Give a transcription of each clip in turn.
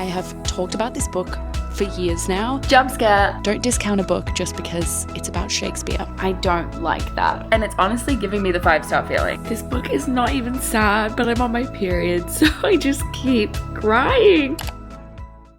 I have talked about this book for years now. Jump scare. Don't discount a book just because it's about Shakespeare. I don't like that. And it's honestly giving me the 5-star feeling. This book is not even sad, but I'm on my period, so I just keep crying.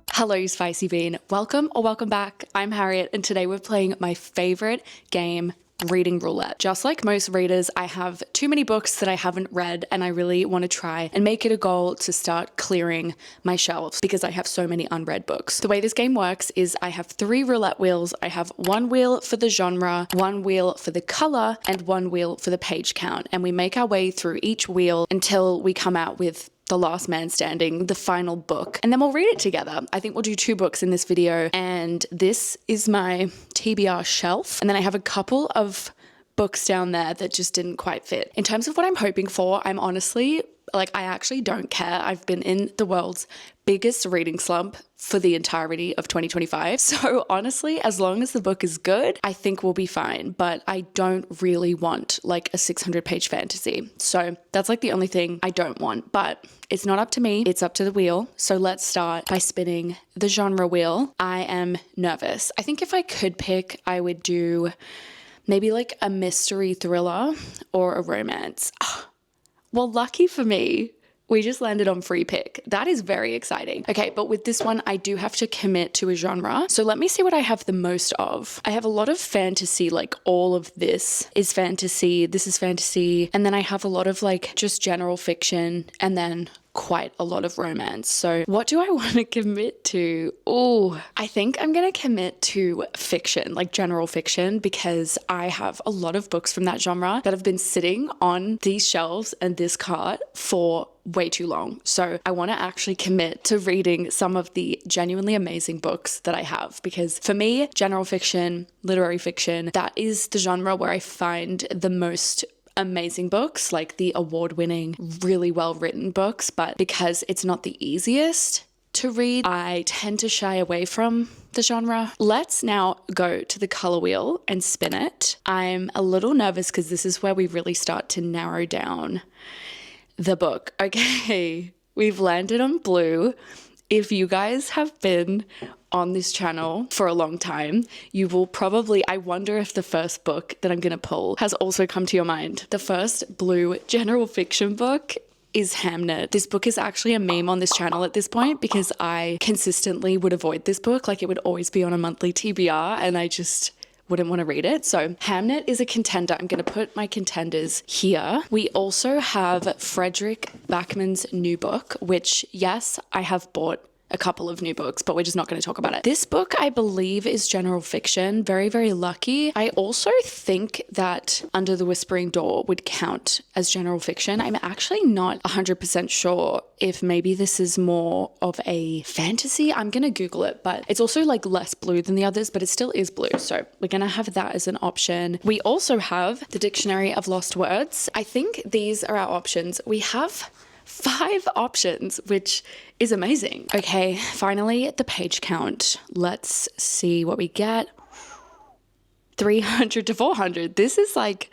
Hello, Spicy Bean. Welcome or welcome back. I'm Harriet, and today we're playing my favorite game, reading roulette. Just like most readers, I have too many books that I haven't read, and I really want to try and make it a goal to start clearing my shelves because I have so many unread books. The way this game works is I have 3 roulette wheels. I have 1 wheel for the genre, 1 wheel for the color, and 1 wheel for the page count. And we make our way through each wheel until we come out with The Last Man Standing, the final book, and then we'll read it together. I think we'll do 2 books in this video, and this is my TBR shelf. And then I have a couple of books down there that just didn't quite fit. In terms of what I'm hoping for, I'm honestly, I actually don't care. I've been in the world's biggest reading slump for the entirety of 2025. So honestly, as long as the book is good, I think we'll be fine. But I don't really want like a 600-page fantasy. So that's like the only thing I don't want. But it's not up to me. It's up to the wheel. So let's start by spinning the genre wheel. I am nervous. I think if I could pick, I would do maybe like a mystery thriller or a romance. Well, lucky for me, we just landed on free pick. That is very exciting. Okay, but with this one, I do have to commit to a genre. So let me see what I have the most of. I have a lot of fantasy, like all of this is fantasy. This is fantasy. And then I have a lot of like just general fiction and then quite a lot of romance. So what do I want to commit to? Oh, I think I'm going to commit to fiction, like general fiction, because I have a lot of books from that genre that have been sitting on these shelves and this cart for way too long. So I want to actually commit to reading some of the genuinely amazing books that I have, because for me, general fiction, literary fiction, that is the genre where I find the most amazing books, like the award-winning, really well-written books. But because it's not the easiest to read, I tend to shy away from the genre. Let's now go to the color wheel and spin it. I'm a little nervous because this is where we really start to narrow down the book. Okay, we've landed on blue. If you guys have been on this channel for a long time, you will probably, I wonder if the first book that I'm going to pull has also come to your mind. The first blue general fiction book is Hamnet. This book is actually a meme on this channel at this point because I consistently would avoid this book. Like it would always be on a monthly TBR and I just wouldn't want to read it. So Hamnet is a contender. I'm going to put my contenders here. We also have Frederick Backman's new book, which yes, I have bought a couple of new books, but we're just not going to talk about it. This book, I believe, is general fiction. Very, very lucky. I also think that Under the Whispering Door would count as general fiction. I'm actually not 100% sure if maybe this is more of a fantasy. I'm going to Google it, but it's also like less blue than the others, but it still is blue. So we're going to have that as an option. We also have the Dictionary of Lost Words. I think these are our options. We have 5 options, which is amazing. Okay, finally, the page count. Let's see what we get. 300 to 400. This is like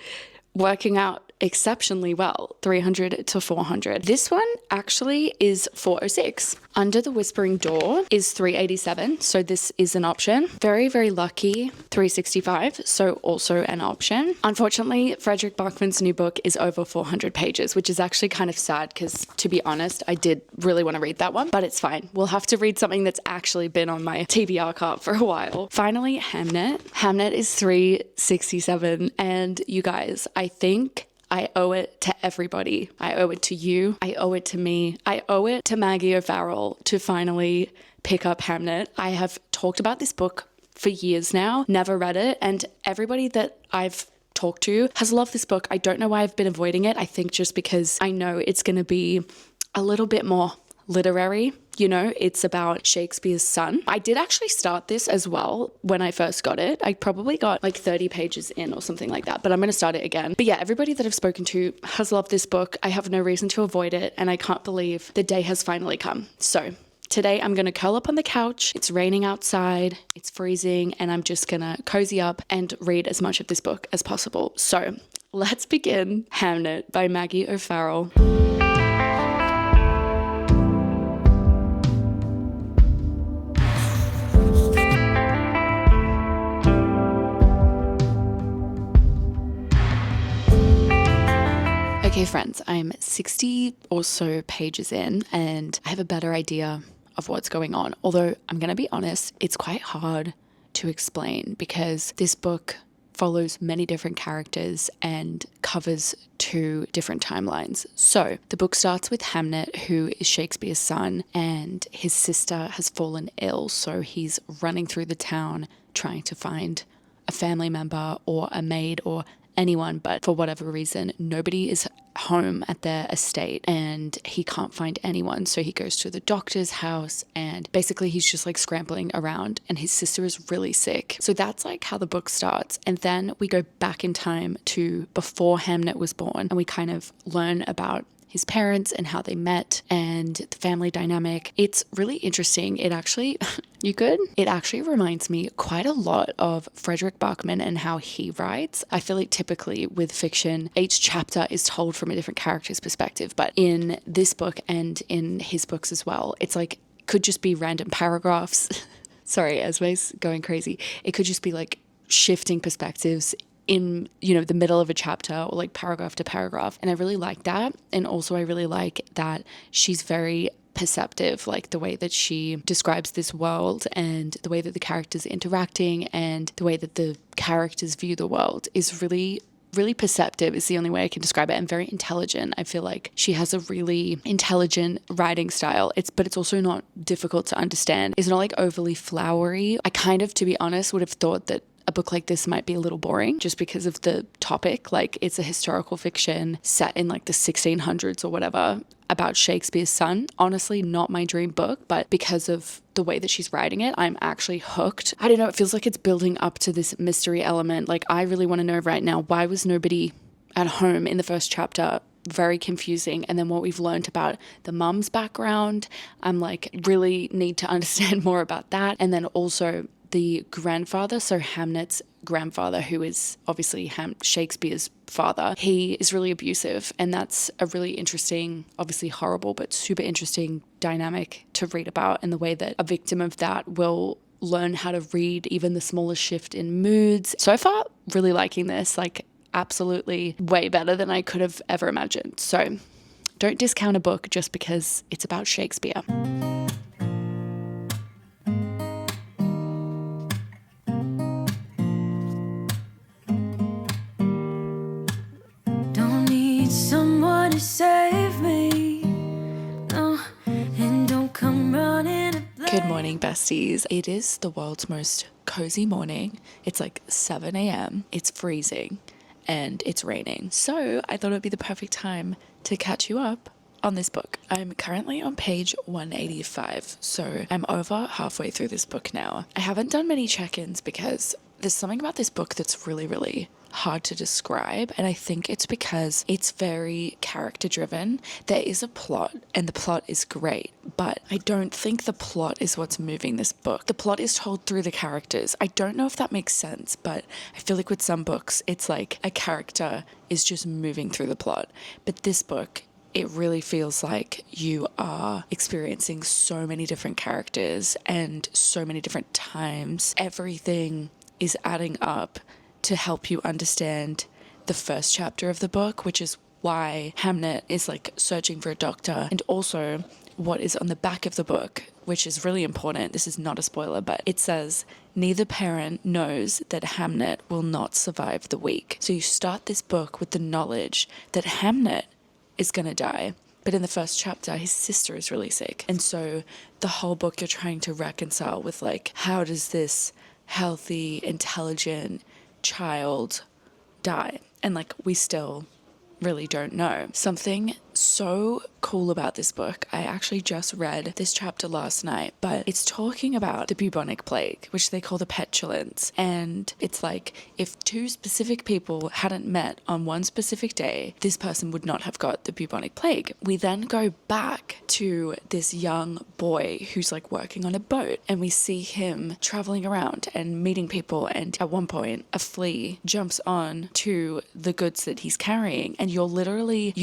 working out exceptionally well. 300 to 400. This one actually is 406. Under the Whispering Door is 387. So this is an option. Very, very lucky. 365. So also an option. Unfortunately, Frederick Backman's new book is over 400 pages, which is actually kind of sad because, to be honest, I did really want to read that one, but it's fine. We'll have to read something that's actually been on my TBR cart for a while. Finally, Hamnet. Hamnet is 367. And you guys, I think I owe it to everybody. I owe it to you. I owe it to me. I owe it to Maggie O'Farrell to finally pick up Hamnet. I have talked about this book for years now, never read it, and everybody that I've talked to has loved this book. I don't know why I've been avoiding it. I think just because I know it's going to be a little bit more literary. You know, it's about Shakespeare's son. I did actually start this as well when I first got it. I probably got like 30 pages in or something like that, but I'm going to start it again. But yeah, everybody that I've spoken to has loved this book. I have no reason to avoid it, and I can't believe the day has finally come. So today I'm going to curl up on the couch. It's raining outside, it's freezing, and I'm just going to cozy up and read as much of this book as possible. So let's begin Hamnet by Maggie O'Farrell. friends, I'm 60 or so pages in and I have a better idea of what's going on. Although I'm going to be honest, it's quite hard to explain because this book follows many different characters and covers two different timelines. So the book starts with Hamnet, who is Shakespeare's son, and his sister has fallen ill. So he's running through the town trying to find a family member or a maid or anyone, but for whatever reason, nobody is home at their estate and he can't find anyone. So he goes to the doctor's house and basically he's just like scrambling around and his sister is really sick. So that's like how the book starts. And then we go back in time to before Hamnet was born and we kind of learn about his parents and how they met and the family dynamic. It's really interesting. It actually, it actually reminds me quite a lot of Frederick Bachman and how he writes. I feel like typically with fiction, each chapter is told from a different character's perspective. But in this book and in his books as well, it's like, could just be random paragraphs. Sorry, Esme's going crazy. It could just be like shifting perspectives in, the middle of a chapter or like paragraph to paragraph. And I really like that. And also I really like that she's very perceptive, like the way that she describes this world and the way that the characters are interacting and the way that the characters view the world is really perceptive is the only way I can describe it, and very intelligent. I feel like she has a really intelligent writing style. But it's also not difficult to understand. It's not like overly flowery. I kind of, to be honest, would have thought that a book like this might be a little boring just because of the topic. Like it's a historical fiction set in like the 1600s or whatever about Shakespeare's son. Honestly, not my dream book, but because of the way that she's writing it, I'm actually hooked. I don't know, it feels like it's building up to this mystery element. Like I really want to know right now, why was nobody at home in the first chapter? Very confusing. And then what we've learned about the mum's background, I'm like really need to understand more about that. And then also the grandfather, so Hamnet's grandfather, who is obviously Shakespeare's father, he is really abusive. And that's a really interesting, obviously horrible, but super interesting dynamic to read about, and the way that a victim of that will learn how to read even the smallest shift in moods. So far, really liking this, like absolutely way better than I could have ever imagined. So don't discount a book just because it's about Shakespeare. Someone to save me. No, and don't come running. Good morning, besties. It is the world's most cozy morning. It's like 7 a.m. It's freezing and it's raining. So I thought it would be the perfect time to catch you up on this book. I'm currently on page 185. So I'm over halfway through this book now. I haven't done many check-ins because there's something about this book that's really hard to describe, and I think it's because it's very character driven. There is a plot and the plot is great, but I don't think the plot is what's moving this book. The plot is told through the characters. I don't know if that makes sense, but I feel like with some books it's like a character is just moving through the plot, but this book, it really feels like you are experiencing so many different characters and so many different times. Everything is adding up to help you understand the first chapter of the book, which is why Hamnet is like searching for a doctor, and also what is on the back of the book, which is really important. This is not a spoiler, but it says, neither parent knows that Hamnet will not survive the week. So you start this book with the knowledge that Hamnet is going to die. But in the first chapter, his sister is really sick. And so the whole book you're trying to reconcile with like, how does this healthy, intelligent child die? And like, we still really don't know. Something so cool about this book, I actually just read this chapter last night, but it's talking about the bubonic plague, which they call the petulance. And it's like, if two specific people hadn't met on one specific day, this person would not have got the bubonic plague. We then go back to this young boy who's like working on a boat, and we see him traveling around and meeting people, and at one point a flea jumps on to the goods that he's carrying, and you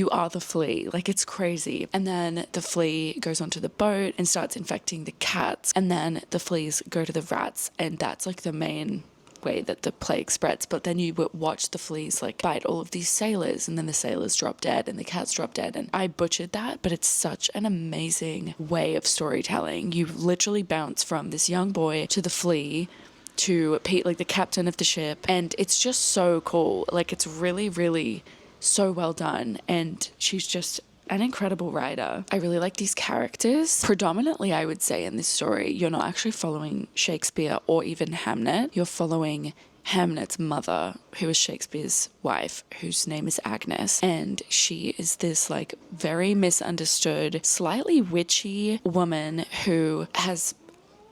are the flea. Like, it's crazy. And then the flea goes onto the boat and starts infecting the cats, and then the fleas go to the rats, and that's like the main way that the plague spreads, but then you would watch the fleas like bite all of these sailors, and then the sailors drop dead and the cats drop dead. And I butchered that, but it's such an amazing way of storytelling. You literally bounce from this young boy to the flea to Pete, like the captain of the ship, and it's just so cool. Like, it's really, really so well done, and she's just an incredible writer. I really like these characters. Predominantly, I would say in this story, you're not actually following Shakespeare or even Hamnet. You're following Hamnet's mother, who is Shakespeare's wife, whose name is Agnes, and she is this like very misunderstood, slightly witchy woman who has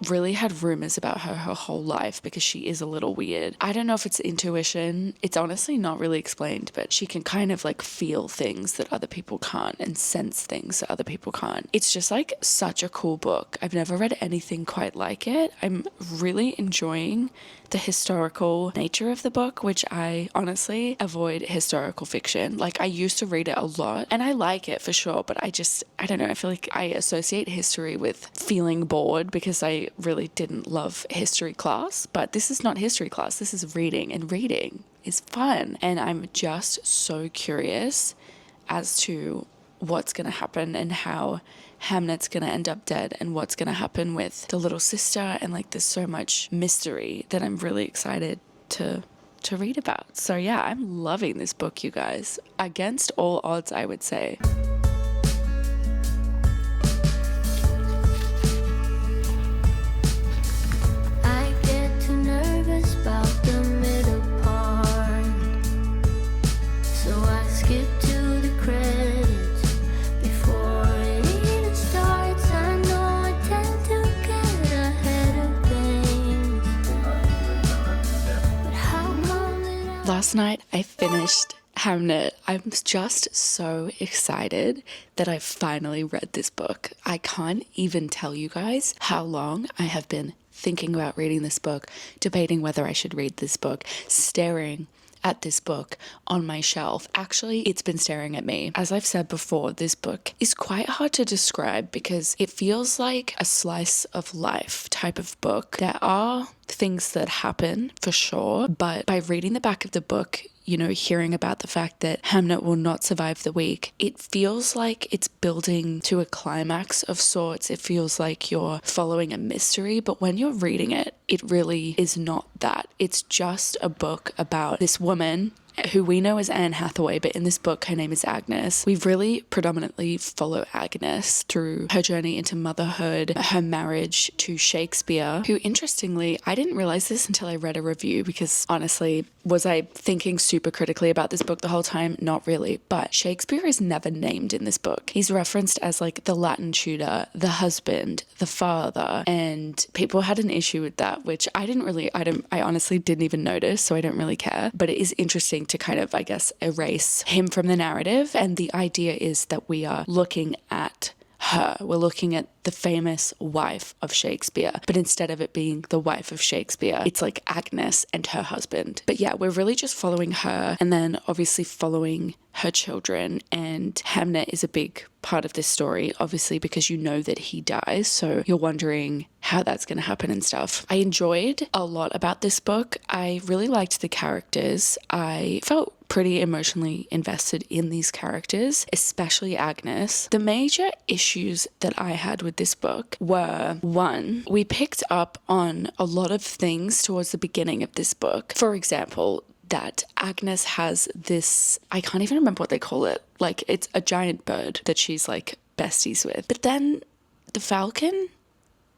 really had rumors about her whole life because she is a little weird. I don't know if it's intuition. It's honestly not really explained, but she can kind of like feel things that other people can't and sense things that other people can't. It's just like such a cool book. I've never read anything quite like it. I'm really enjoying the historical nature of the book, which I honestly avoid historical fiction. Like, I used to read it a lot and I like it for sure, but I don't know. I feel like I associate history with feeling bored because I really didn't love history class, but this is not history class. This is reading, and reading is fun. And I'm just so curious as to what's going to happen and how Hamnet's going to end up dead and what's going to happen with the little sister. And like, there's so much mystery that I'm really excited to read about. So yeah, I'm loving this book, you guys. Against all odds, I would say. I get too nervous about the middle part, so I skip to the credits before it even starts. I know I tend to get ahead of things, but how come that Last night I finished Hamnet. I'm just so excited that I finally read this book. I can't even tell you guys how long I have been thinking about reading this book, debating whether I should read this book, staring at this book on my shelf. Actually, it's been staring at me. As I've said before, this book is quite hard to describe because it feels like a slice of life type of book. There are things that happen for sure, but by reading the back of the book, you know, hearing about the fact that Hamnet will not survive the week, it feels like it's building to a climax of sorts. It feels like you're following a mystery, but when you're reading it, it really is not that. It's just a book about this woman who we know as Anne Hathaway, but in this book, her name is Agnes. We really predominantly follow Agnes through her journey into motherhood, her marriage to Shakespeare, who, interestingly, I didn't realize this until I read a review because, honestly, was I thinking super critically about this book the whole time? Not really, but Shakespeare is never named in this book. He's referenced as like the Latin tutor, the husband, the father, and people had an issue with that, which I honestly didn't even notice, so I don't really care, but it is interesting to kind of, I guess, erase him from the narrative. And the idea is that we are looking at her. We're looking at the famous wife of Shakespeare, but instead of it being the wife of Shakespeare, it's like Agnes and her husband. But yeah, we're really just following her and then obviously following her children. And Hamnet is a big part of this story, obviously, because you know that he dies. So you're wondering how that's going to happen and stuff. I enjoyed a lot about this book. I really liked the characters. I felt pretty emotionally invested in these characters, especially Agnes. The major issues that I had with this book were, one, we picked up on a lot of things towards the beginning of this book. For example, that Agnes has this, I can't even remember what they call it, like it's a giant bird that she's like besties with. But then the falcon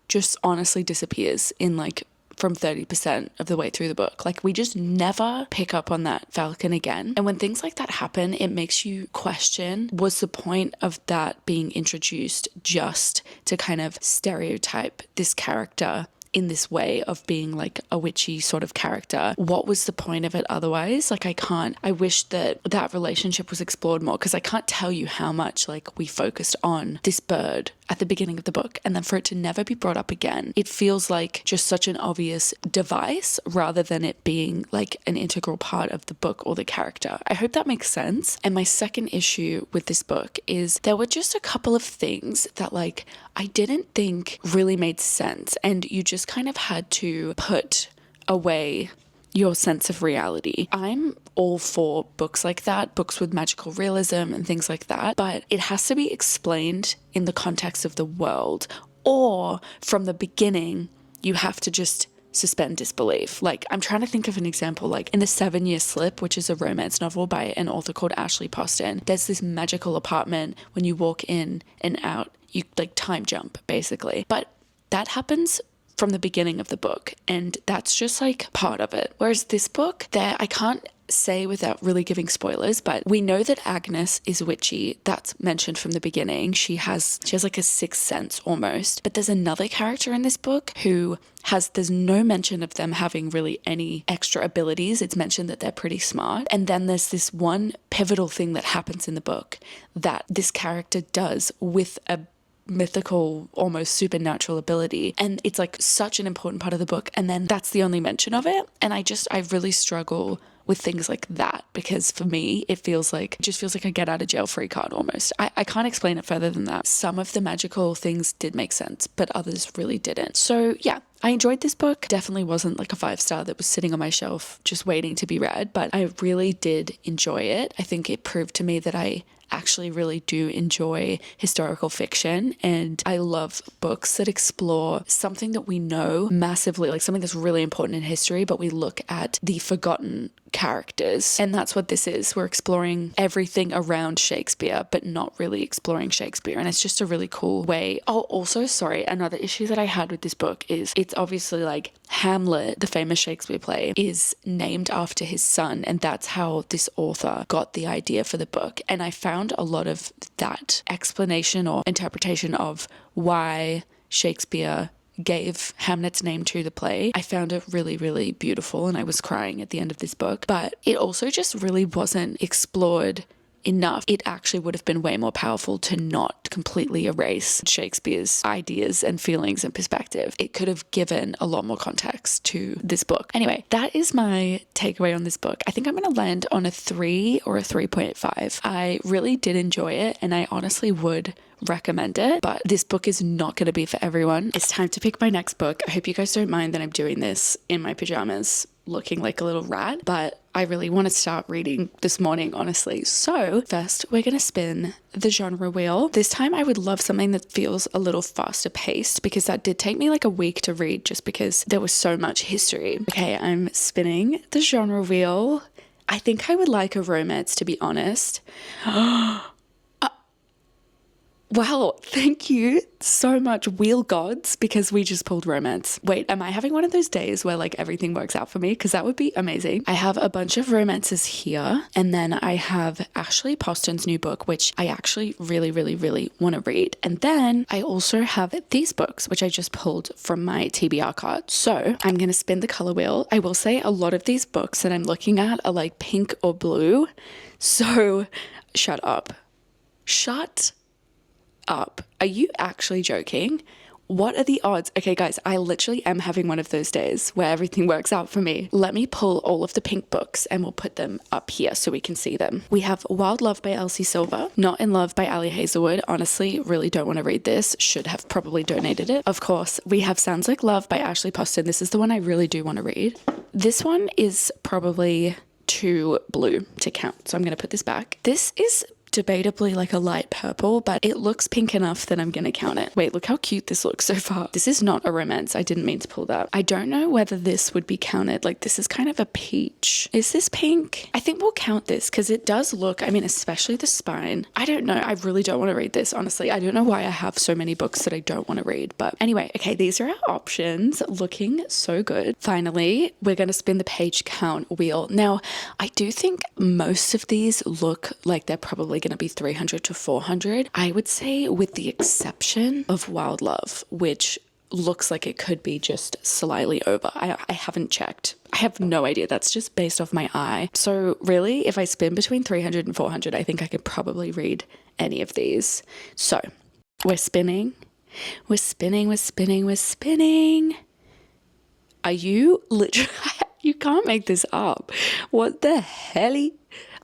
just honestly disappears in like from 30% of the way through the book. Like, we just never pick up on that falcon again. And when things like that happen, it makes you question, was the point of that being introduced just to kind of stereotype this character in this way of being like a witchy sort of character? What was the point of it otherwise? Like, I wish that that relationship was explored more, because I can't tell you how much like we focused on this bird at the beginning of the book, and then for it to never be brought up again, it feels like just such an obvious device rather than it being like an integral part of the book or the character. I hope that makes sense. And my second issue with this book is there were just a couple of things that like I didn't think really made sense, and you just kind of had to put away your sense of reality. I'm all for books like that, books with magical realism and things like that, but it has to be explained in the context of the world, or from the beginning, you have to just suspend disbelief. Like, I'm trying to think of an example, like in The 7-Year Slip, which is a romance novel by an author called Ashley Poston, there's this magical apartment. When you walk in and out, you like time jump basically, but that happens from the beginning of the book, and that's just like part of it. Whereas this book, there, I can't say without really giving spoilers, but we know that Agnes is witchy. That's mentioned from the beginning. She has like a sixth sense almost. But there's another character in this book who there's no mention of them having really any extra abilities. It's mentioned that they're pretty smart. And then there's this one pivotal thing that happens in the book that this character does with a mythical, almost supernatural ability, and it's like such an important part of the book, and then that's the only mention of it. And I really struggle with things like that, because for me it just feels like a get out of jail free card almost. I can't explain it further than that. Some of the magical things did make sense, but others really didn't. So yeah, I enjoyed this book. Definitely wasn't like a 5-star that was sitting on my shelf just waiting to be read, but I really did enjoy it. I think it proved to me that I actually really do enjoy historical fiction, and I love books that explore something that we know massively, like something that's really important in history, but we look at the forgotten characters, and that's what this is. We're exploring everything around Shakespeare, but not really exploring Shakespeare, and it's just a really cool way. Oh, also, sorry, another issue that I had with this book is it's obviously like Hamlet, the famous Shakespeare play, is named after his son, and that's how this author got the idea for the book. And I found a lot of that explanation or interpretation of why Shakespeare gave Hamnet's name to the play. I found it really, really beautiful, and I was crying at the end of this book, but it also just really wasn't explored enough. It actually would have been way more powerful to not completely erase Shakespeare's ideas and feelings and perspective. It could have given a lot more context to this book. Anyway, that is my takeaway on this book. I think I'm going to land on a 3 or a 3.5. I really did enjoy it, and I honestly would recommend it, but this book is not going to be for everyone. It's time to pick my next book. I hope you guys don't mind that I'm doing this in my pajamas looking like a little rat, but I really want to start reading this morning, honestly. So first, we're going to spin the genre wheel. This time I would love something that feels a little faster paced, because that did take me like a week to read just because there was so much history. Okay, I'm spinning the genre wheel. I think I would like a romance, to be honest. Wow, thank you so much, wheel gods, because we just pulled romance. Wait, am I having one of those days where like everything works out for me? Because that would be amazing. I have a bunch of romances here, and then I have Ashley Poston's new book, which I actually really, really, really want to read. And then I also have these books, which I just pulled from my TBR card. So I'm going to spin the color wheel. I will say a lot of these books that I'm looking at are like pink or blue. So shut up. Shut up. Are you actually joking? What are the odds? Okay, guys, I literally am having one of those days where everything works out for me. Let me pull all of the pink books and we'll put them up here so we can see them. We have Wild Love by Elsie Silver, Not in Love by Ali Hazelwood. Honestly, really don't want to read this. Should have probably donated it. Of course, we have Sounds Like Love by Ashley Poston. This is the one I really do want to read. This one is probably too blue to count, so I'm going to put this back. This is debatably like a light purple, but it looks pink enough that I'm gonna count it. Wait, look how cute this looks so far. This is not a romance. I didn't mean to pull that. I don't know whether this would be counted. Like, this is kind of a peach. Is this pink? I think we'll count this because it does look, I mean, especially the spine. I don't know. I really don't want to read this, honestly. I don't know why I have so many books that I don't want to read, but anyway, okay, these are our options. Looking so good. Finally, we're gonna spin the page count wheel. Now, I do think most of these look like they're probably going to be 300 to 400. I would say with the exception of Wild Love, which looks like it could be just slightly over. I haven't checked. I have no idea. That's just based off my eye. So really, if I spin between 300 and 400, I think I could probably read any of these. So we're spinning. We're spinning, we're spinning, we're spinning. Are you literally... You can't make this up. What the hell?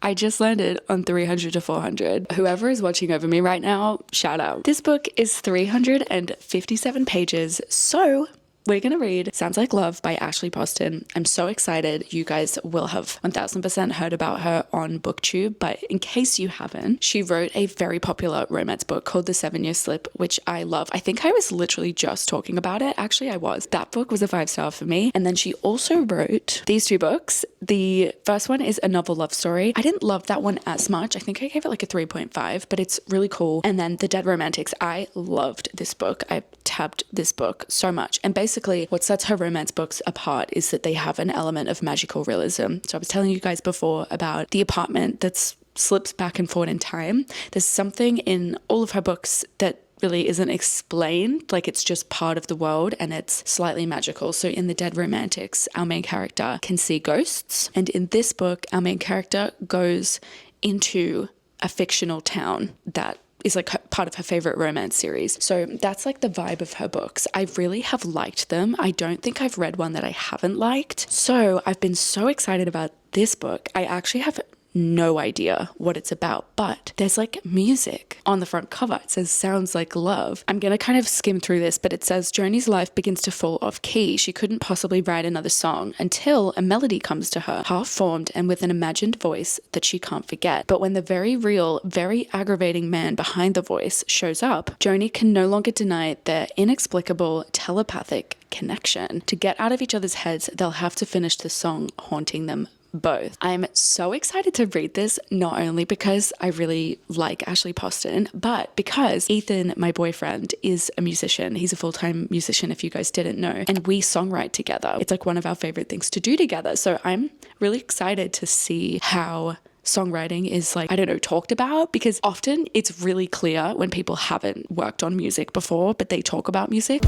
I just landed on 300 to 400. Whoever is watching over me right now, shout out. This book is 357 pages, so we're going to read Sounds Like Love by Ashley Poston. I'm so excited. You guys will have 1000% heard about her on BookTube, but in case you haven't, she wrote a very popular romance book called The 7-Year Slip, which I love. I think I was literally just talking about it. Actually, I was. That book was a 5-star for me. And then she also wrote these 2 books. The first one is a novel love story. I didn't love that one as much. I think I gave it like a 3.5, but it's really cool. And then The Dead Romantics. I loved this book. I tabbed this book so much. And basically what sets her romance books apart is that they have an element of magical realism. So I was telling you guys before about the apartment that slips back and forward in time. There's something in all of her books that really isn't explained, like it's just part of the world and it's slightly magical. So in The Dead Romantics, our main character can see ghosts, and in this book, our main character goes into a fictional town that is like part of her favorite romance series. So that's like the vibe of her books. I really have liked them. I don't think I've read one that I haven't liked. So I've been so excited about this book. I actually have no idea what it's about, but there's like music on the front cover. It says Sounds Like Love. I'm gonna kind of skim through this, but it says Joni's life begins to fall off key. She couldn't possibly write another song until a melody comes to her, half formed and with an imagined voice that she can't forget. But when the very real, very aggravating man behind the voice shows up, Joni can no longer deny their inexplicable telepathic connection. To get out of each other's heads, they'll have to finish the song haunting them both. I'm so excited to read this, not only because I really like Ashley Poston, but because Ethan, my boyfriend, is a musician. He's a full-time musician, if you guys didn't know, and we songwrite together. It's like one of our favorite things to do together. So I'm really excited to see how songwriting is like, I don't know, talked about, because often it's really clear when people haven't worked on music before, but they talk about music.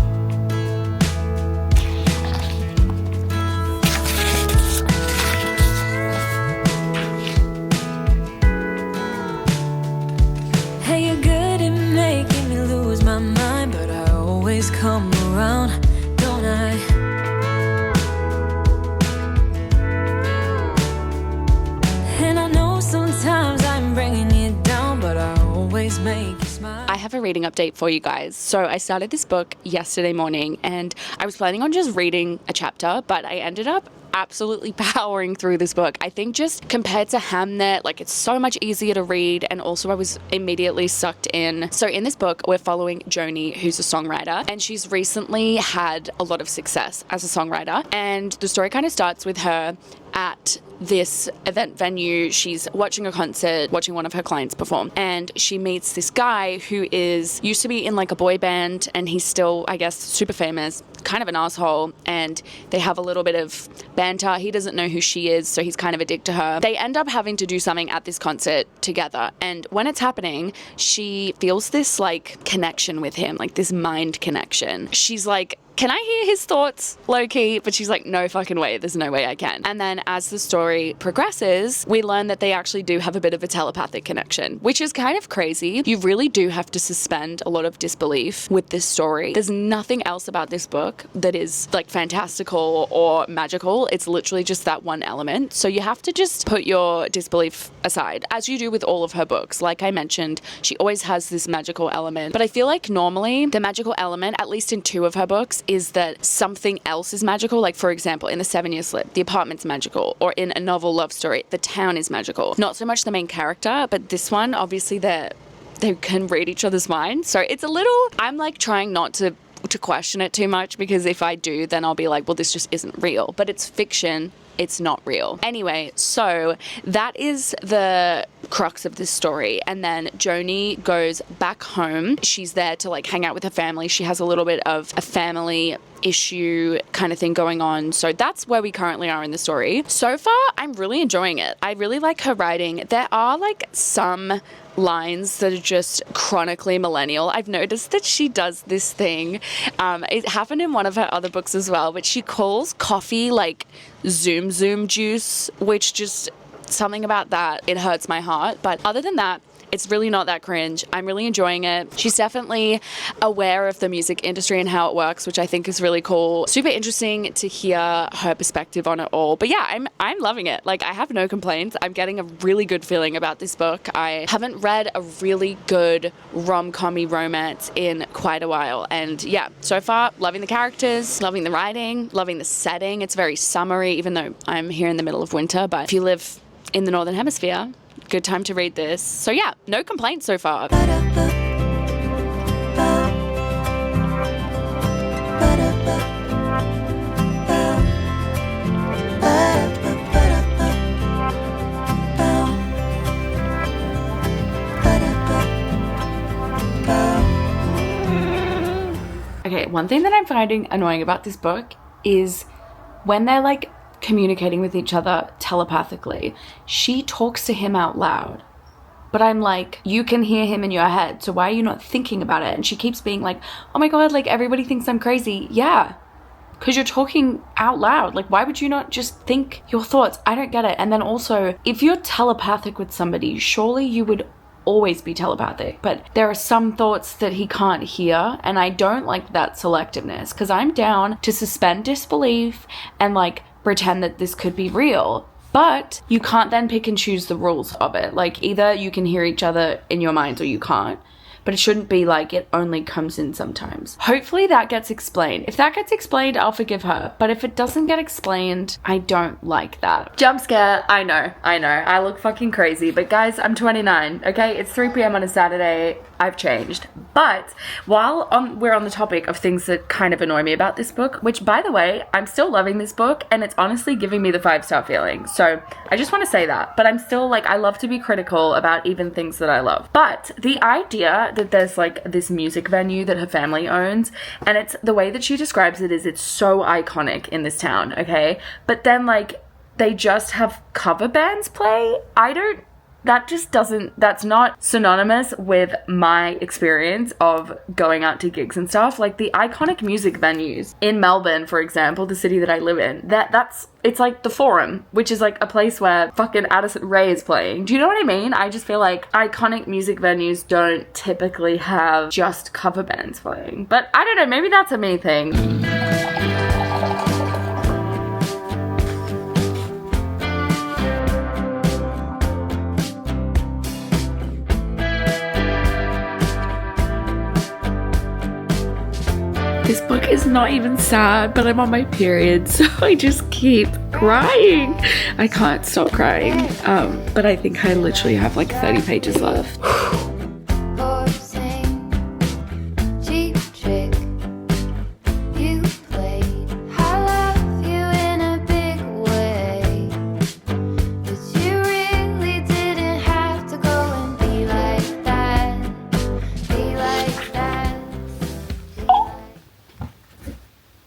Come around, don't I? And I know sometimes I'm bringing you down, but I always make you smile. I have a reading update for you guys. So I started this book yesterday morning and I was planning on just reading a chapter, but I ended up absolutely powering through this book. I think just compared to Hamnet, like it's so much easier to read, and also I was immediately sucked in. So in this book, we're following Joni, who's a songwriter, and she's recently had a lot of success as a songwriter. And the story kind of starts with her at this event venue. She's watching a concert, watching one of her clients perform, and she meets this guy who used to be in like a boy band, and he's still, I guess, super famous, kind of an asshole, and they have a little bit of banter. He doesn't know who she is, so he's kind of a dick to her. They end up having to do something at this concert together, and when it's happening, she feels this like connection with him, like this mind connection. She's like, can I hear his thoughts low-key? But she's like, no fucking way, there's no way I can. And then as the story progresses, we learn that they actually do have a bit of a telepathic connection, which is kind of crazy. You really do have to suspend a lot of disbelief with this story. There's nothing else about this book that is like fantastical or magical. It's literally just that one element. So you have to just put your disbelief aside, as you do with all of her books. Like I mentioned, she always has this magical element, but I feel like normally the magical element, at least in 2 of her books, is that something else is magical. Like for example, in The 7-Year Slip, the apartment's magical, or in a novel love story, the town is magical. Not so much the main character, but this one, obviously they can read each other's minds. So it's a little, I'm like trying not to question it too much, because if I do, then I'll be like, well, this just isn't real. But it's fiction. It's not real. Anyway, so that is the crux of this story. And then Joni goes back home. She's there to like hang out with her family. She has a little bit of a family issue kind of thing going on. So that's where we currently are in the story. So far, I'm really enjoying it. I really like her writing. There are like some lines that are just chronically millennial. I've noticed that she does this thing. It happened in one of her other books as well, but she calls coffee like zoom juice, which just something about that, it hurts my heart. But other than that, It's really not that cringe. I'm really enjoying it. She's definitely aware of the music industry and how it works, which I think is really cool. Super interesting to hear her perspective on it all. But yeah, I'm loving it. Like, I have no complaints. I'm getting a really good feeling about this book. I haven't read a really good rom-com-y romance in quite a while. And yeah, so far, loving the characters, loving the writing, loving the setting. It's very summery, even though I'm here in the middle of winter. But if you live in the Northern Hemisphere, good time to read this. So yeah, no complaints so far. Okay, one thing that I'm finding annoying about this book is when they're like communicating with each other telepathically, she talks to him out loud. But I'm like, you can hear him in your head, so why are you not thinking about it? And she keeps being like, oh my God, like everybody thinks I'm crazy. Yeah, because you're talking out loud. Like, why would you not just think your thoughts? I don't get it. And then also, if you're telepathic with somebody, surely you would always be telepathic, but there are some thoughts that he can't hear, and I don't like that selectiveness, because I'm down to suspend disbelief and like pretend that this could be real, but you can't then pick and choose the rules of it. Like, either you can hear each other in your minds or you can't, but it shouldn't be like it only comes in sometimes. Hopefully that gets explained. If that gets explained, I'll forgive her. But if it doesn't get explained, I don't like that. Jump scare. I know. I look fucking crazy. But guys, I'm 29, okay? It's 3 p.m. on a Saturday. I've changed. But while we're on the topic of things that kind of annoy me about this book, which by the way, I'm still loving this book and it's honestly giving me the 5-star feeling. So I just want to say that. But I'm still like, I love to be critical about even things that I love. But the idea that there's like this music venue that her family owns, and it's the way that she describes it is it's so iconic in this town, okay? But then like they just have cover bands play. That's not synonymous with my experience of going out to gigs and stuff. Like the iconic music venues in Melbourne, for example, the city that I live in, it's like the Forum, which is like a place where fucking Addison Rae is playing. Do you know what I mean? I just feel like iconic music venues don't typically have just cover bands playing. But I don't know, maybe that's a me thing. This book is not even sad, but I'm on my period, so I just keep crying. I can't stop crying, but I think I literally have like 30 pages left.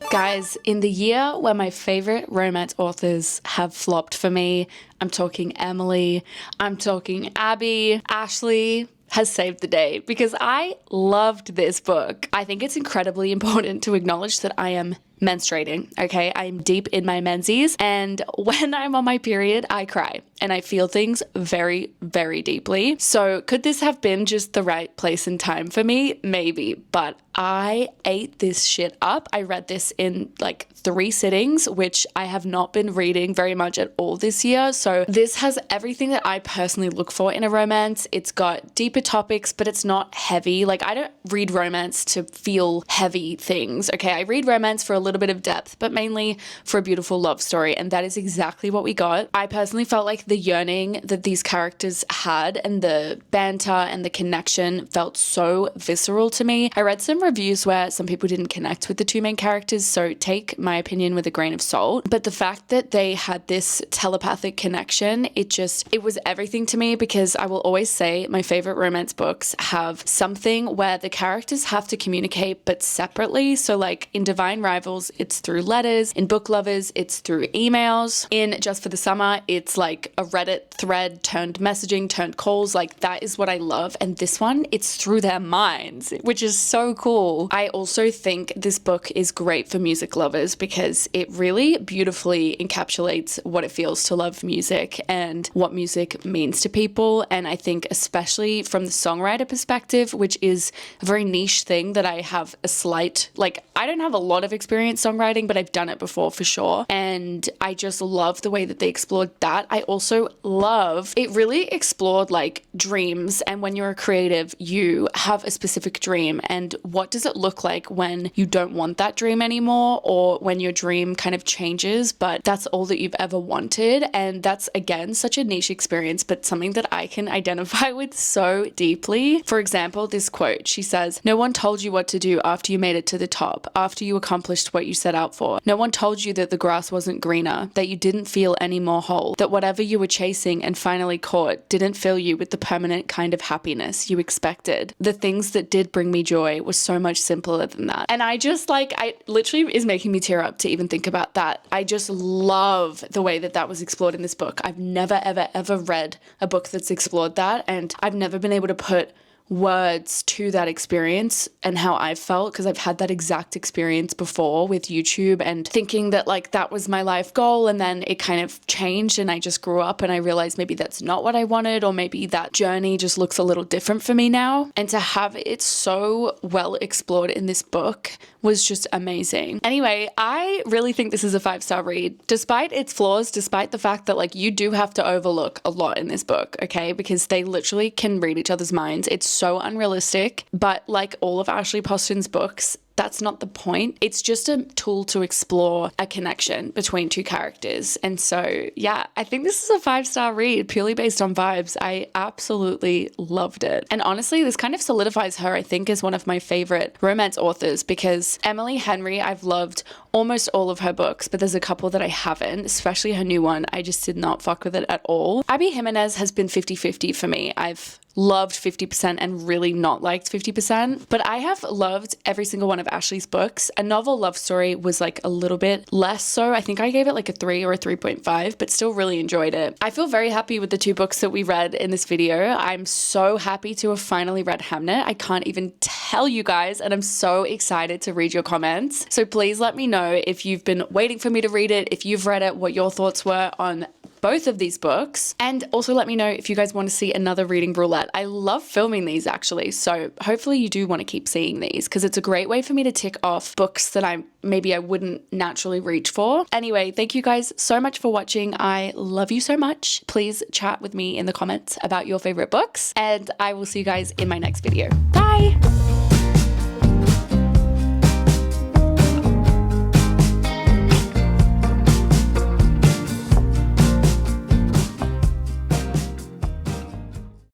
Guys, in the year where my favorite romance authors have flopped for me, I'm talking Emily, I'm talking Abby, Ashley has saved the day because I loved this book. I think it's incredibly important to acknowledge that I am menstruating, okay? I'm deep in my menses, and when I'm on my period, I cry and I feel things very, very deeply. So could this have been just the right place and time for me? Maybe, but I ate this shit up. I read this in like 3 sittings, which I have not been reading very much at all this year. So this has everything that I personally look for in a romance. It's got deeper topics, but it's not heavy. Like, I don't read romance to feel heavy things, okay? I read romance for a little bit of depth, but mainly for a beautiful love story, and that is exactly what we got. I personally felt like the yearning that these characters had and the banter and the connection felt so visceral to me. I read some reviews where some people didn't connect with the 2 main characters, so take my opinion with a grain of salt, but the fact that they had this telepathic connection, it was everything to me, because I will always say my favorite romance books have something where the characters have to communicate but separately. So like in Divine Rivals, it's through letters. In Book Lovers, it's through emails. In Just for the Summer, it's like a Reddit thread turned messaging, turned calls. Like, that is what I love. And this one, it's through their minds, which is so cool. cool. I also think this book is great for music lovers because it really beautifully encapsulates what it feels to love music and what music means to people. And I think especially from the songwriter perspective, which is a very niche thing that I have a slight, like, I don't have a lot of experience songwriting, but I've done it before for sure. And I just love the way that they explored that. I also love, it really explored like dreams. And when you're a creative, you have a specific dream. And what does it look like when you don't want that dream anymore, or when your dream kind of changes, but that's all that you've ever wanted? And that's, again, such a niche experience, but something that I can identify with so deeply. For example, this quote, she says, "No one told you what to do after you made it to the top, after you accomplished what you set out for. No one told you that the grass wasn't greener, that you didn't feel any more whole, that whatever you were chasing and finally caught didn't fill you with the permanent kind of happiness you expected. The things that did bring me joy were so much simpler than that." And I just like, I literally is making me tear up to even think about that. I just love the way that that was explored in this book. I've never, ever, ever read a book that's explored that, and I've never been able to put words to that experience and how I felt, because I've had that exact experience before with YouTube and thinking that like that was my life goal, and then it kind of changed and I just grew up and I realized maybe that's not what I wanted, or maybe that journey just looks a little different for me now. And to have it so well explored in this book was just amazing. Anyway, I really think this is a 5-star read, despite its flaws, despite the fact that like you do have to overlook a lot in this book, okay? Because they literally can read each other's minds. It's so unrealistic, but like all of Ashley Poston's books, that's not the point. It's just a tool to explore a connection between two characters. And so, yeah, I think this is a 5-star read purely based on vibes. I absolutely loved it. And honestly, this kind of solidifies her, I think, as one of my favorite romance authors, because Emily Henry, I've loved almost all of her books, but there's a couple that I haven't, especially her new one. I just did not fuck with it at all. Abby Jimenez has been 50-50 for me. I've loved 50% and really not liked 50%, but I have loved every single one of Ashley's books. A Novel Love Story was like a little bit less so. I think I gave it like a 3 or a 3.5, but still really enjoyed it. I feel very happy with the 2 books that we read in this video. I'm so happy to have finally read Hamnet. I can't even tell you guys, and I'm so excited to read your comments. So please let me know if you've been waiting for me to read it, if you've read it, what your thoughts were on both of these books. And also let me know if you guys want to see another reading roulette. I love filming these actually, so hopefully you do want to keep seeing these, because it's a great way for me to tick off books that I wouldn't naturally reach for. Anyway, thank you guys so much for watching. I love you so much. Please chat with me in the comments about your favorite books, and I will see you guys in my next video. Bye!